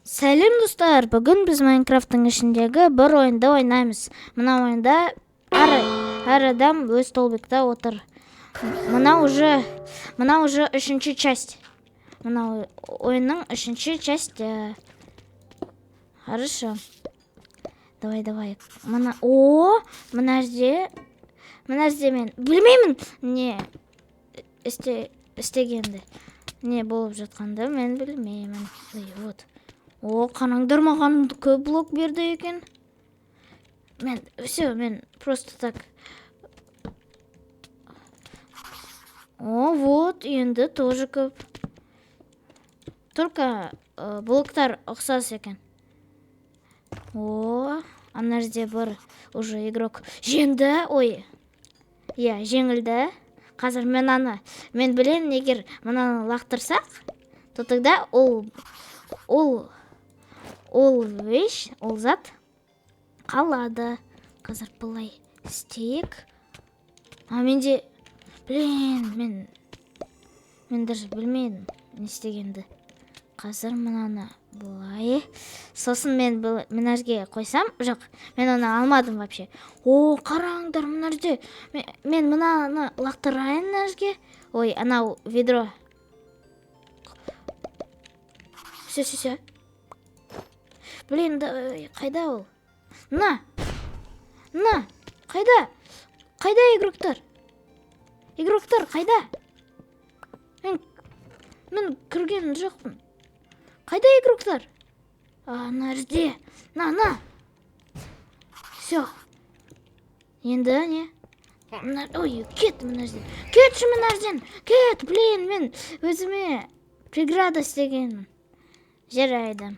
Сәлем достар, бүгін біз Майнкрафттың ішіндегі бір ойынды ойнаймыз. Мына ойында әр адам өз столбикта отыр. Мына уже үшінші часть. Мына ойынның үшінші часть. Хорошо. Давай. Мына жерде мен білмеймін. Не істегенді. Не болып жатқанды мен білмеймін. Вот. Қараңдар, маған көп блок берді екен. Мен просто так. Вот, енді тоже көп. Только блоктар ұқсас екен. Ана жерде бір уже игрок жеңді. Жеңілді. Қазір мен білем, егер мынаны лақтырсақ, то тогда ол зат қалады. Қазір бұлай істейік. Менде, мен даже білмеймін не істегенді. Қазір мынаны бұлай. Сосын мен мына жерге қойсам, жоқ, мен оны алмадым вообще. Қараңдар, мына жерде. Мен мынаны лақтырайын мына жерге. Анау ведро. Все. Қайда ол? На, қайда? Қайда игроктар? Игроктар, қайда? Мен кірген жоқпын. Қайда игроктар? Ана жерде. На. Все. Енді не? Кет мына жерден. Кетші мына жерден. Кет, мен өзіме преграда істегенмін. Жарайды.